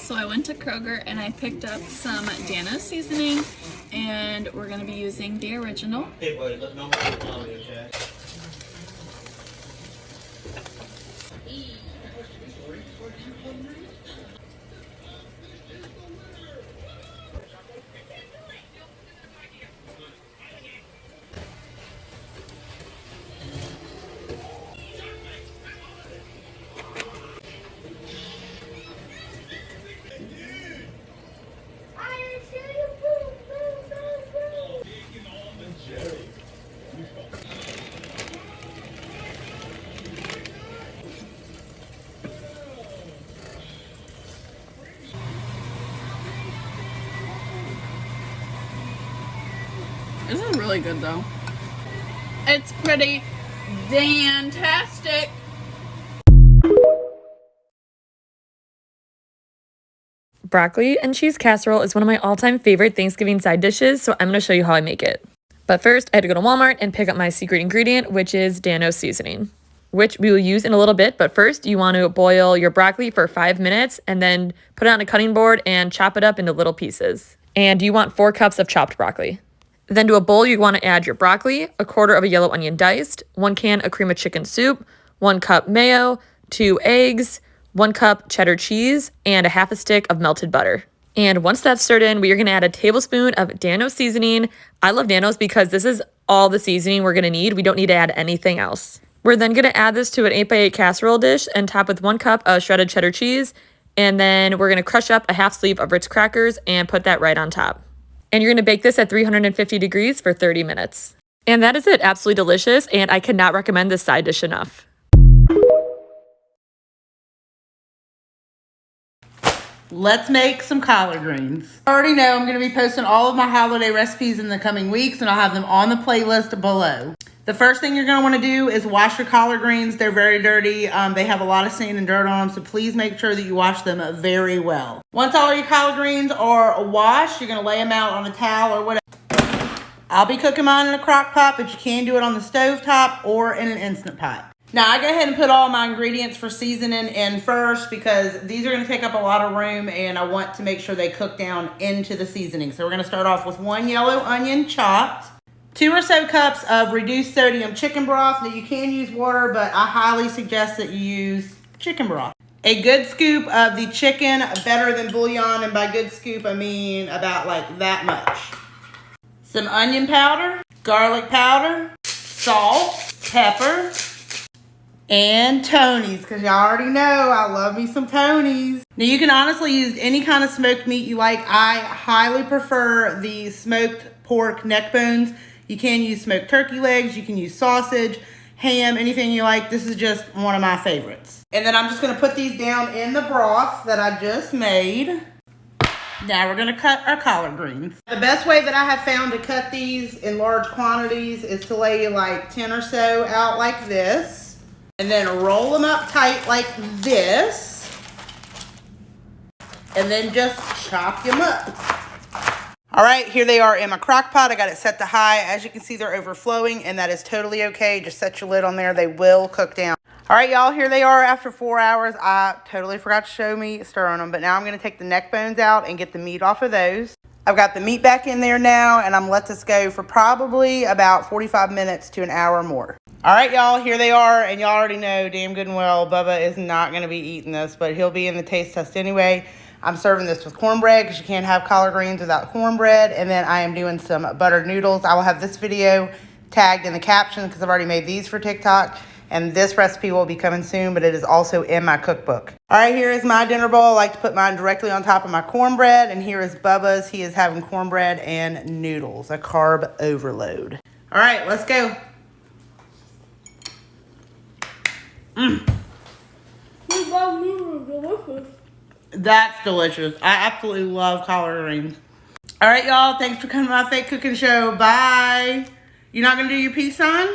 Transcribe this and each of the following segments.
so I went to Kroger and I picked up some Dano seasoning, and we're going to be using the original. Hey boy, look, no more quality, okay? This is really good though. It's pretty fantastic. Broccoli and cheese casserole is one of my all-time favorite Thanksgiving side dishes, so I'm going to show you how I make it. But first, I had to go to Walmart and pick up my secret ingredient, which is Dano seasoning, which we will use in a little bit. But first, you want to boil your broccoli for 5 minutes and then put it on a cutting board and chop it up into little pieces. And you want 4 cups of chopped broccoli. Then to a bowl, you want to add your broccoli, a quarter of a yellow onion diced, 1 can of cream of chicken soup, 1 cup mayo, 2 eggs, 1 cup cheddar cheese, and a half a stick of melted butter. And once that's stirred in, we are going to add a tablespoon of Dano seasoning. I love Dano's because this is all the seasoning we're going to need. We don't need to add anything else. We're then going to add this to an 8x8 casserole dish and top with 1 cup of shredded cheddar cheese. And then we're going to crush up a half sleeve of Ritz crackers and put that right on top. And you're going to bake this at 350 degrees for 30 minutes. And that is it. Absolutely delicious. And I cannot recommend this side dish enough. Let's make some collard greens. I already know I'm going to be posting all of my holiday recipes in the coming weeks, and I'll have them on the playlist below. The first thing you're going to want to do is wash your collard greens. They're very dirty. They have a lot of sand and dirt on them, so please make sure that you wash them very well. Once all your collard greens are washed, you're going to lay them out on a towel or whatever. I'll be cooking mine in a crock pot, but you can do it on the stove top or in an Instant Pot. Now, I go ahead and put all my ingredients for seasoning in first because these are going to take up a lot of room and I want to make sure they cook down into the seasoning. So we're going to start off with 1 yellow onion chopped, 2 or so cups of reduced sodium chicken broth. Now, you can use water, but I highly suggest that you use chicken broth. A good scoop of the chicken, better than bouillon, and by good scoop, I mean about like that much. Some onion powder, garlic powder, salt, pepper, and Tony's, because y'all already know I love me some Tony's. Now, you can honestly use any kind of smoked meat you like. I highly prefer the smoked pork neck bones. You can use smoked turkey legs. You can use sausage, ham, anything you like. This is just one of my favorites. And then I'm just going to put these down in the broth that I just made. Now we're going to cut our collard greens. The best way that I have found to cut these in large quantities is to lay like 10 or so out like this. And then roll them up tight like this. And then just chop them up. All right, here they are in my crock pot. I got it set to high. As you can see, they're overflowing, and that is totally okay. Just set your lid on there. They will cook down. All right, y'all, here they are after 4 hours. I totally forgot to show me stirring them, but now I'm going to take the neck bones out and get the meat off of those. I've got the meat back in there now, and I'm let this go for probably about 45 minutes to an hour more. All right, y'all, here they are, and y'all already know damn good and well Bubba is not going to be eating this, but he'll be in the taste test anyway. I'm serving this with cornbread because you can't have collard greens without cornbread, and then I am doing some buttered noodles. I will have this video tagged in the caption because I've already made these for TikTok, and this recipe will be coming soon, but it is also in my cookbook. All right, here is my dinner bowl. I like to put mine directly on top of my cornbread, and here is Bubba's. He is having cornbread and noodles, a carb overload. All right, let's go. That's delicious. I absolutely love collard greens. All right, y'all. Thanks for coming to my fake cooking show. Bye. You're not going to do your peace sign?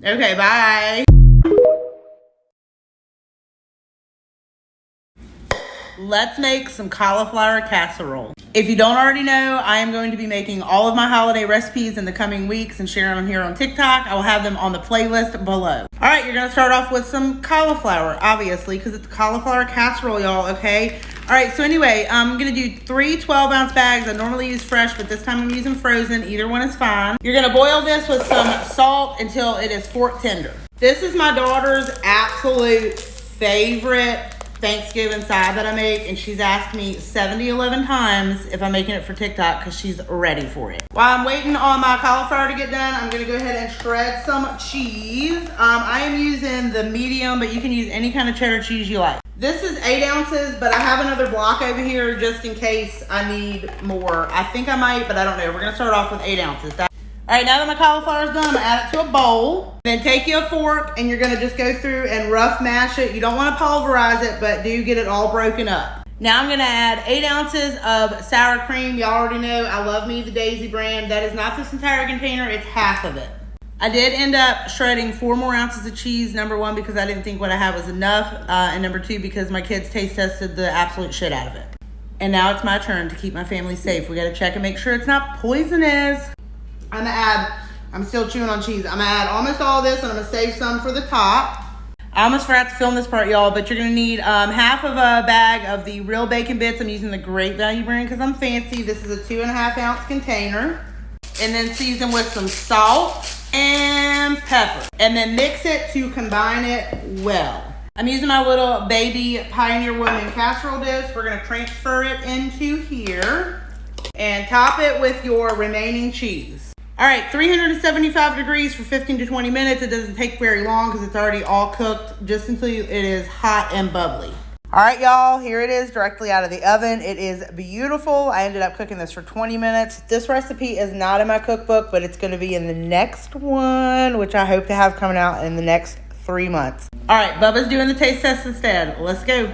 Okay, bye. let's make some cauliflower casserole. If you don't already know, I am going to be making all of my holiday recipes in the coming weeks and sharing them here on TikTok. I will have them on the playlist below. All right, you're gonna start off with some cauliflower, obviously, because it's cauliflower casserole, y'all, okay? All right, so anyway, I'm gonna do 3 12-ounce bags. I normally use fresh, but this time I'm using frozen. Either one is fine. You're gonna boil this with some salt until it is fork tender. This is my daughter's absolute favorite Thanksgiving side that I make, and she's asked me 11 times if I'm making it for TikTok because she's ready for it. While I'm waiting on my cauliflower to get done, I'm gonna go ahead and shred some cheese. I am using the medium, but you can use any kind of cheddar cheese you like. This is 8 ounces, but I have another block over here just in case I need more. I think I might, but I don't know. We're gonna start off with 8 ounces. All right, now that my cauliflower is done, I'm gonna add it to a bowl. Then take you a fork and you're gonna just go through and rough mash it. You don't wanna pulverize it, but do get it all broken up. Now I'm gonna add 8 ounces of sour cream. Y'all already know I love me the Daisy brand. That is not this entire container, it's half of it. I did end up shredding 4 more ounces of cheese, number 1, because I didn't think what I had was enough, and number 2, because my kids taste tested the absolute shit out of it. And now it's my turn to keep my family safe. We gotta check and make sure it's not poisonous. I'm still chewing on cheese. I'm gonna add almost all of this, and I'm gonna save some for the top. I almost forgot to film this part, y'all, but you're gonna need half of a bag of the real bacon bits. I'm using the Great Value brand because I'm fancy. This is a 2.5 ounce container. And then season with some salt and pepper. And then mix it to combine it well. I'm using my little baby Pioneer Woman casserole dish. We're gonna transfer it into here and top it with your remaining cheese. All right, 375 degrees for 15 to 20 minutes. It doesn't take very long because it's already all cooked, just until it is hot and bubbly. All right, y'all, here it is directly out of the oven. It is beautiful. I ended up cooking this for 20 minutes. This recipe is not in my cookbook, but it's gonna be in the next one, which I hope to have coming out in the next 3 months. All right, Bubba's doing the taste test instead. Let's go.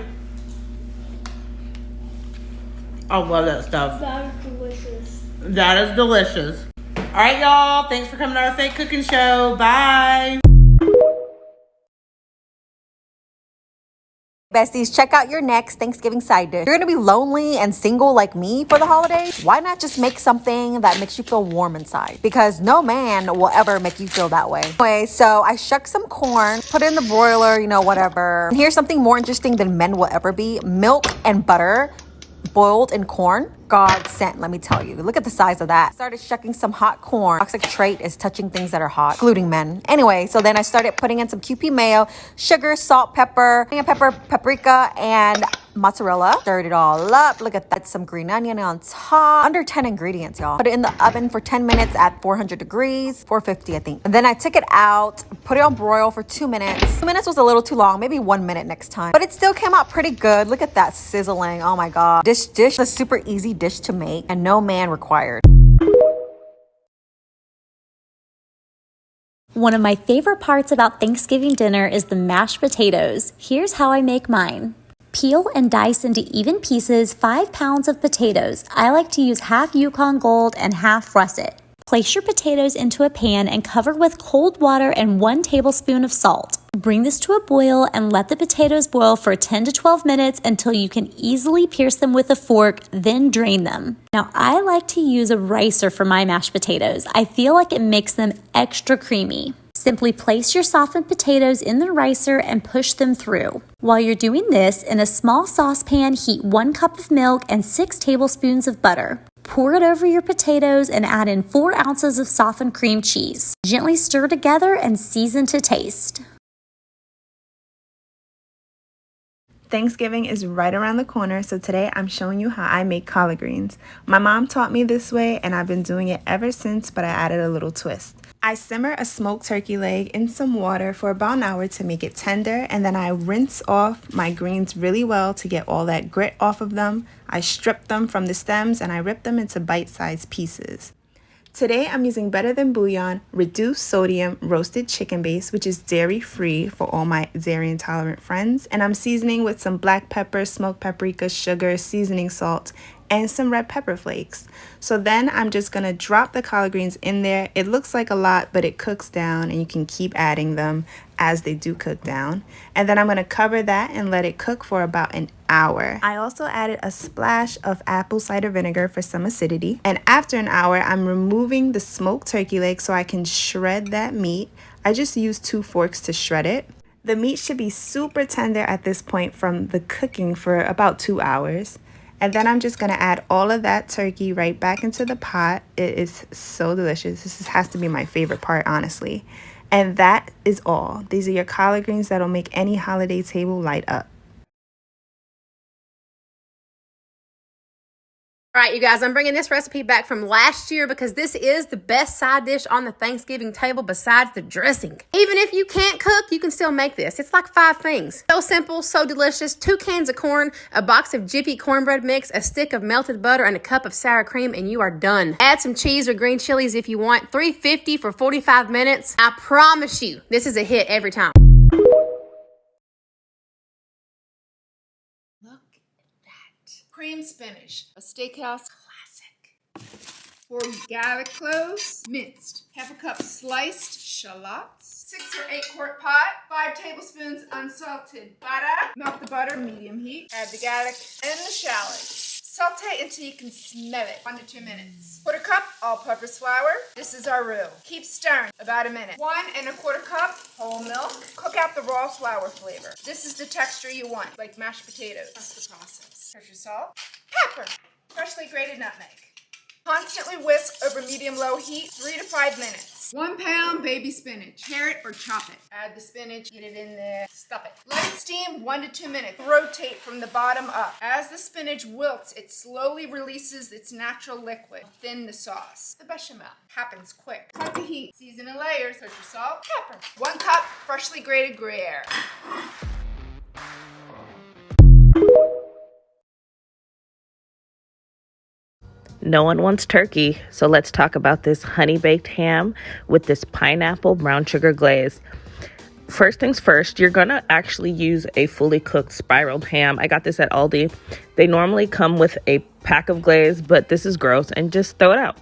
I love that stuff. That is delicious. That is delicious. All right, y'all. Thanks for coming to our fake cooking show. Bye. Besties, check out your next Thanksgiving side dish. You're gonna be lonely and single like me for the holidays. Why not just make something that makes you feel warm inside? Because no man will ever make you feel that way. Anyway, so I shucked some corn, put it in the broiler, you know, whatever. And here's something more interesting than men will ever be. Milk and butter boiled in corn. God sent, let me tell you. Look at the size of that. Started shucking some hot corn. Toxic trait is touching things that are hot, including men. Anyway, so then I started putting in some QP mayo, sugar, salt, paprika, and mozzarella. Stirred it all up. Look at that. Some green onion on top. Under 10 ingredients, y'all. Put it in the oven for 10 minutes at 400 degrees, 450, I think. And then I took it out, put it on broil for 2 minutes. 2 minutes was a little too long, maybe 1 minute next time. But it still came out pretty good. Look at that sizzling. Oh my God. This dish is a super easy dish to make and no man required. One of my favorite parts about Thanksgiving dinner is the mashed potatoes. Here's how I make mine. Peel and dice into even pieces 5 pounds of potatoes. I like to use half Yukon Gold and half russet. Place your potatoes into a pan and cover with cold water and 1 tablespoon of salt. Bring this to a boil and let the potatoes boil for 10 to 12 minutes until you can easily pierce them with a fork, then drain them. Now, I like to use a ricer for my mashed potatoes. I feel like it makes them extra creamy. Simply place your softened potatoes in the ricer and push them through. While you're doing this, in a small saucepan, heat 1 cup of milk and 6 tablespoons of butter. Pour it over your potatoes and add in 4 ounces of softened cream cheese. Gently stir together and season to taste. Thanksgiving is right around the corner, so today I'm showing you how I make collard greens. My mom taught me this way and I've been doing it ever since, but I added a little twist. I simmer a smoked turkey leg in some water for about an hour to make it tender, and then I rinse off my greens really well to get all that grit off of them. I strip them from the stems and I rip them into bite-sized pieces. Today I'm using Better Than Bouillon reduced sodium roasted chicken base, which is dairy free for all my dairy intolerant friends, and I'm seasoning with some black pepper, smoked paprika, sugar, seasoning salt, and some red pepper flakes. So then I'm just going to drop the collard greens in there. It looks like a lot, but it cooks down and you can keep adding them as they do cook down. And then I'm going to cover that and let it cook for about an hour. I also added a splash of apple cider vinegar for some acidity. And after an hour, I'm removing the smoked turkey leg so I can shred that meat. I just used 2 forks to shred it. The meat should be super tender at this point from the cooking for about 2 hours. And then I'm just going to add all of that turkey right back into the pot. It is so delicious. This has to be my favorite part, honestly. And that is all. These are your collard greens that'll make any holiday table light up. All right, you guys, I'm bringing this recipe back from last year because this is the best side dish on the Thanksgiving table besides the dressing. Even if you can't cook, you can still make this. It's like 5 things. So simple, so delicious. 2 cans of corn, a box of Jiffy cornbread mix, a stick of melted butter, and a cup of sour cream, and you are done. Add some cheese or green chilies if you want. $3.50 for 45 minutes. I promise you, this is a hit every time. Cream spinach, a steakhouse classic. 4 garlic cloves, minced. Half a cup sliced shallots. 6 or 8 quart pot. 5 tablespoons unsalted butter. Melt the butter, medium heat. Add the garlic and the shallots. Saute until you can smell it. 1 to 2 minutes. 1/4 cup all-purpose flour. This is our roux. Keep stirring about a minute. 1 1/4 cup whole milk. Cook out the raw flour flavor. This is the texture you want, like mashed potatoes. That's the process. Here's your salt, pepper, freshly grated nutmeg. Constantly whisk over medium-low heat, 3 to 5 minutes. 1 pound baby spinach. Pare it or chop it. Add the spinach, get it in there, stuff it. Let it steam 1 to 2 minutes. Rotate from the bottom up. As the spinach wilts, it slowly releases its natural liquid. Thin the sauce. The bechamel happens quick. Cut the heat. Season in layers. Here's your salt, pepper. 1 cup freshly grated Gruyere. No one wants turkey, so let's talk about this honey baked ham with this pineapple brown sugar glaze. First things first, you're gonna actually use a fully cooked spiraled ham. I got this at Aldi. They normally come with a pack of glaze, but this is gross, and just throw it out.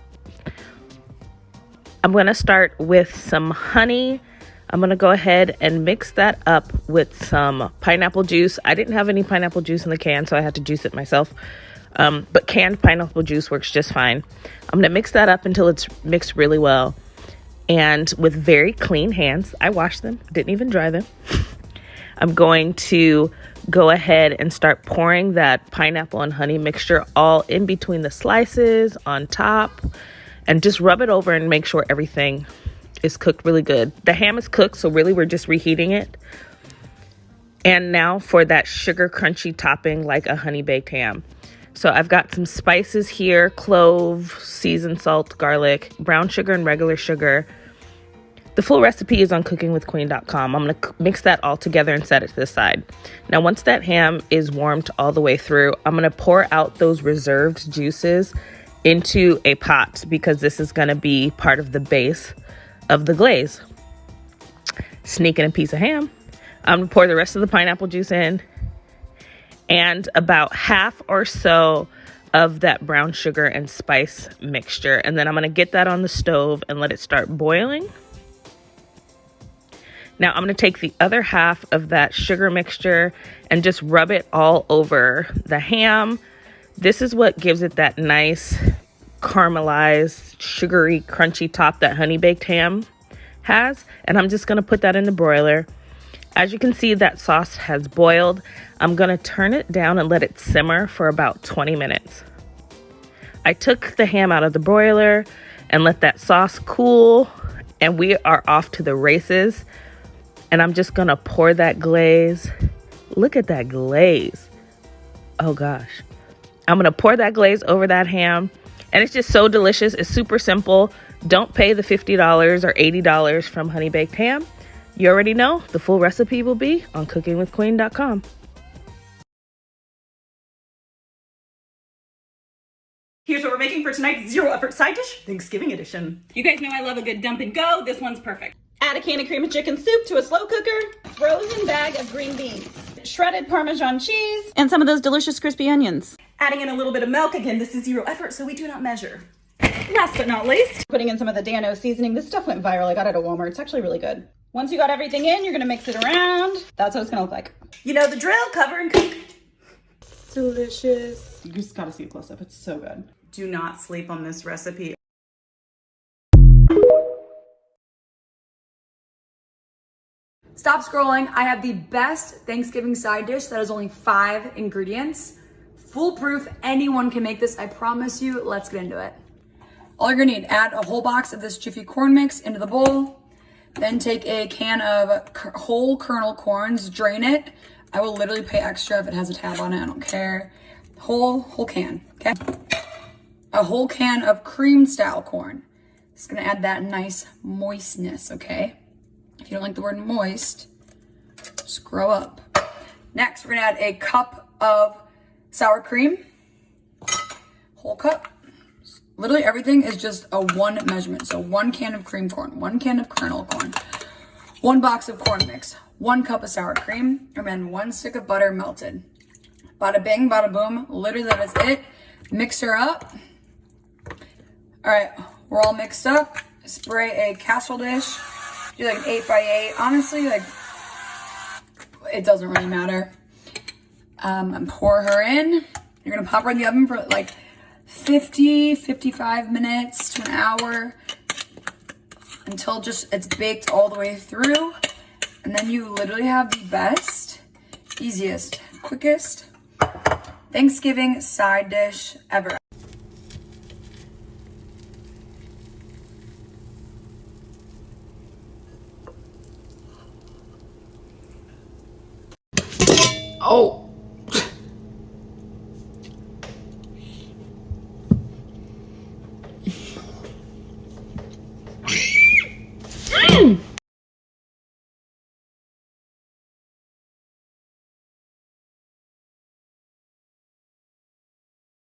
I'm gonna start with some honey. I'm gonna go ahead and mix that up with some pineapple juice. I didn't have any pineapple juice in the can, so I had to juice it myself. But canned pineapple juice works just fine. I'm going to mix that up until it's mixed really well. And with very clean hands, I washed them, didn't even dry them. I'm going to go ahead and start pouring that pineapple and honey mixture all in between the slices, on top, and just rub it over and make sure everything is cooked really good. The ham is cooked, so really we're just reheating it. And now for that sugar crunchy topping like a honey baked ham. So I've got some spices here, clove, seasoned salt, garlic, brown sugar, and regular sugar. The full recipe is on cookingwithqueen.com. I'm going to mix that all together and set it to the side. Now, once that ham is warmed all the way through, I'm going to pour out those reserved juices into a pot because this is going to be part of the base of the glaze. Sneak in a piece of ham. I'm going to pour the rest of the pineapple juice in. And about half or so of that brown sugar and spice mixture. And then I'm going to get that on the stove and let it start boiling. Now I'm going to take the other half of that sugar mixture and just rub it all over the ham. This is what gives it that nice caramelized, sugary, crunchy top that honey baked ham has. And I'm just going to put that in the broiler. As you can see, that sauce has boiled. I'm going to turn it down and let it simmer for about 20 minutes. I took the ham out of the broiler and let that sauce cool, and we are off to the races. And I'm just going to pour that glaze. Look at that glaze. Oh gosh. I'm going to pour that glaze over that ham, and it's just so delicious. It's super simple. Don't pay the $50 or $80 from honey baked ham. You already know the full recipe will be on cookingwithqueen.com. Here's what we're making for tonight's zero effort side dish, Thanksgiving edition. You guys know I love a good dump and go. This one's perfect. Add a can of cream of chicken soup to a slow cooker, frozen bag of green beans, shredded Parmesan cheese, and some of those delicious crispy onions. Adding in a little bit of milk. Again, this is zero effort, so we do not measure. Last but not least, putting in some of the Dano seasoning. This stuff went viral. I got it at Walmart. It's actually really good. Once you got everything in, you're gonna mix it around. That's what it's gonna look like. You know the drill, cover and cook. Delicious. You just gotta see a close up. It's so good. Do not sleep on this recipe. Stop scrolling. I have the best Thanksgiving side dish that has only 5 ingredients. Foolproof. Anyone can make this. I promise you. Let's get into it. All you're gonna need, add a whole box of this Jiffy corn mix into the bowl. Then take a can of whole kernel corns, drain it. I will literally pay extra if it has a tab on it. I don't care. Whole can, okay? A whole can of cream style corn. It's gonna add that nice moistness, okay? If you don't like the word moist, just grow up. Next, we're gonna add a cup of sour cream, whole cup. Literally everything is just a 1 measurement. So 1 can of cream corn, 1 can of kernel corn, 1 box of corn mix, 1 cup of sour cream, and then 1 stick of butter melted. Bada bing, bada boom. Literally that is it. Mix her up. All right, we're all mixed up. Spray a casserole dish. Do like an 8x8. Honestly, like, it doesn't really matter. And pour her in. You're gonna pop her in the oven for like 55 minutes to an hour until just it's baked all the way through. And then you literally have the best, easiest, quickest Thanksgiving side dish ever. Oh.